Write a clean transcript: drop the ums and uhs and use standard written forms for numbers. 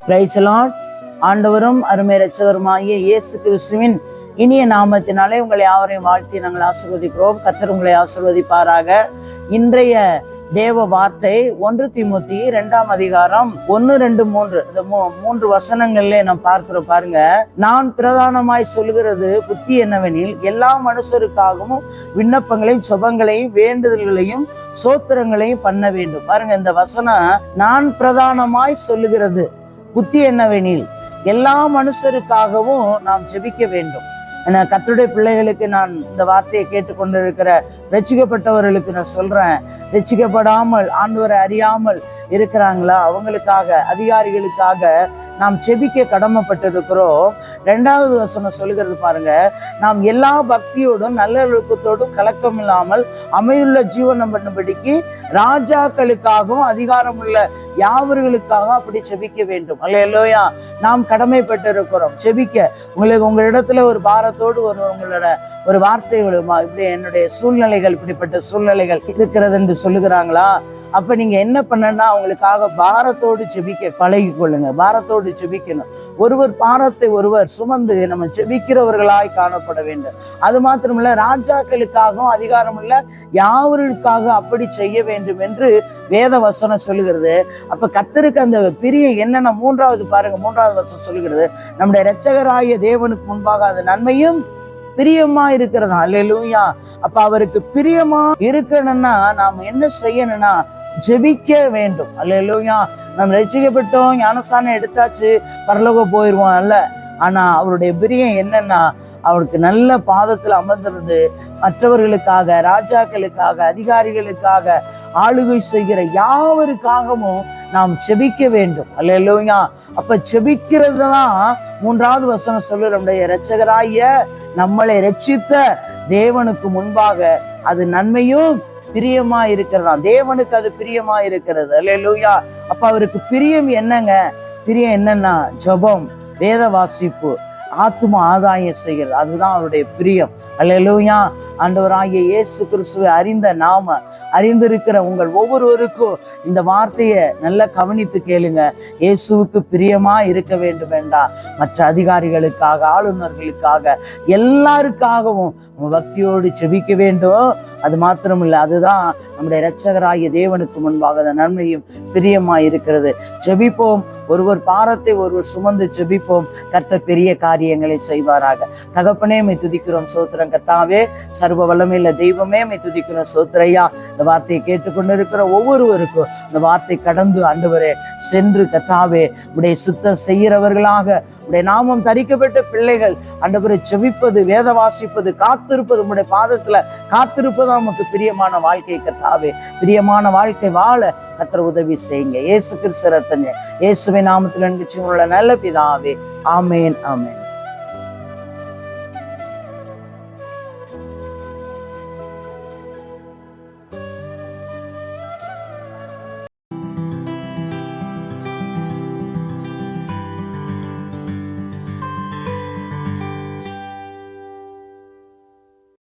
Praise the Lord. ஆண்டவரும் அருமை இரட்சகருமாகிய இயேசு கிறிஸ்துவின் இனிய நாமத்தினாலே உங்களை யாவரையும் வாழ்த்தி நாங்கள் ஆசீர்வதிக்கிறோம். கர்த்தர் உங்களை ஆசீர்வதிப்பாராக. இன்றைய தேவ வார்த்தை 1 தீமோத்தி 2ஆம் அதிகாரம் 1, 2, 3 இந்த 3 வசனங்கள்ல நாம் பார்க்கிறோம். பாருங்க, நான் பிரதானமாய் சொல்கிறது புத்தி என்னவெனில், எல்லா மனுஷருக்காகவும் விண்ணப்பங்களையும் ஜெபங்களையும் வேண்டுதல்களையும் சோத்திரங்களையும் பண்ண வேண்டும். பாருங்க, இந்த வசனம் நான் பிரதானமாய் சொல்லுகிறது புத்தி என்னவெனில், எல்லா மனுஷருக்காகவும் நாம் ஜெபிக்க வேண்டும். கர்த்தருடைய பிள்ளைகளுக்கு நான் இந்த வார்த்தையை கேட்டுக்கொண்டிருக்கிற ரட்சிக்கப்பட்டவர்களுக்கு நான் சொல்றேன், ரட்சிக்கப்படாமல் ஆண்டவரை அறியாமல் இருக்கிறாங்களா, அவங்களுக்காக, அதிகாரிகளுக்காக நாம் ஜெபிக்க கடமைப்பட்டிருக்கிறோம். 2வது வசனம் சொல்லுகிறது பாருங்க, நாம் எல்லா பக்தியோடும் நல்லொழுக்கத்தோடும் கலக்கம் இல்லாமல் அமையுள்ள ஜீவனம் பண்ணும்படிக்கு ராஜாக்களுக்காகவும் அதிகாரம் உள்ள யாவர்களுக்காக அப்படி ஜெபிக்க வேண்டும். அல்லேலூயா. நாம் கடமைப்பட்டிருக்கிறோம் ஜெபிக்க. உங்களிடத்துல ஒரு பாரத்தோடு உங்களோட ஒரு வார்த்தை, இப்படி என்னுடைய சூழ்நிலைகள், இப்படிப்பட்ட சூழ்நிலைகள் இருக்கிறது என்று சொல்லுகிறாங்களா, அப்ப நீங்க என்ன பண்ணனா அவங்களுக்காக பாரத்தோடு ஜெபிக்க பழகி கொள்ளுங்க. பாரத்தோடு ஜெபிக்கணும். ஒருவர் பாரத்தை ஒருவர் சுமந்து நம்ம ஜெபிக்கிறவர்களாய் காணப்பட வேண்டும். அது மாத்திரமல்ல, ராஜாக்களுக்காகவும் அதிகாரம் உள்ள யாவருக்காக அப்படி செய்ய வேண்டும் என்று வேத வசனம் சொல்லுகிறது. அப்ப கர்த்தருக்கு அந்த பிரியம் என்னன்னா, 3வது பாருங்க, 3வது வசனம் சொல்லுகிறது, நம்முடைய இரட்சகராகிய தேவனுக்கு முன்பாக அது நன்மையும் பிரியமா இருக்கிறதா. அல்லேலூயா. அப்ப அவருக்கு பிரியமா இருக்கணும்னா நாம் என்ன செய்யணும்னா ஜெபிக்க வேண்டும். அல்லேலூயா. நம்ம ரட்சிக்கப்பட்டோம், ஞானஸ்நானம் எடுத்தாச்சு, பரலோகம் போயிடுவோம் அல்ல. ஆனா அவருடைய பிரியம் என்னன்னா, அவருக்கு நல்ல பாதத்துல அமர்ந்திருந்து மற்றவர்களுக்காக, ராஜாக்களுக்காக, அதிகாரிகளுக்காக, ஆளுகை செய்கிற யாவருக்காகவும் நாம் ஜெபிக்க வேண்டும். அல்லேலூயா. அப்ப ஜெபிக்கிறது தான் 3வது வசனம் சொல்லு, நம்முடைய இரட்சகராகிய நம்மளை ரட்சித்த தேவனுக்கு முன்பாக அது நன்மையும் பிரியமா இருக்கிறதா. தேவனுக்கு அது பிரியமா இருக்கிறது. அல்லேலூயா. அப்ப அவருக்கு பிரியம் என்னங்க? பிரியம் என்னன்னா ஜெபம், வேத வாசிப்பு, ஆத்தும ஆதாயம் செய்கிறது. அதுதான் அவருடைய பிரியம். அல்லேலூயா. ஆண்டவராகிய இயேசு கிறிஸ்துவை அறிந்திருக்கிற உங்கள் ஒவ்வொருவருக்கும் இந்த வார்த்தையை நல்லா கவனித்து கேளுங்க. இயேசுவுக்கு பிரியமா இருக்க வேண்டும் என்றால் மற்ற அதிகாரிகளுக்காக, ஆளுநர்களுக்காக, எல்லாருக்காகவும் நம்ம பக்தியோடு ஜெபிக்க வேண்டும். அது மாத்திரமில்லை, அதுதான் நம்முடைய இரட்சகராகிய தேவனுக்கு முன்பாக அந்த நன்மையும் பிரியமா இருக்கிறது. ஜெபிப்போம். ஒருவர் பாரத்தை ஒருவர் சுமந்து ஜெபிப்போம். கர்த்தர் பெரிய காரியங்களை செய்வாராக. தகப்பனே, மை துதிக்கிறோம், சோத்திரம். கர்த்தாவே, சர்வ வல்லமையுள்ள தெய்வமே, மை துதிக்கிறோம், சோத்திரையா. இந்த வார்த்தையை கேட்டுக்கொண்டிருக்கிற ஒவ்வொருவருக்கும் இந்த வார்த்தை கடந்து ஆண்டவரே சென்று, கர்த்தாவே, உடைய சுத்தம் செய்கிறவர்களாக, உடைய நாமம் தரிக்கப்பட்ட பிள்ளைகள் ஆண்டவரை ஜெபிப்பது, வேத வாசிப்பது, காத்திருப்பது, உடைய பாதத்துல காத்திருப்பது நமக்கு பிரியமான வாழ்க்கை. கர்த்தாவே, பிரியமான வாழ்க்கை வாழ கர்த்தர் உதவி செய்யுங்க. இயேசு கிறிஸ்து ரத்தனே, இயேசுவின் நாமத்தில் அன்பு நல்ல பிதாவே. ஆமேன், ஆமேன்.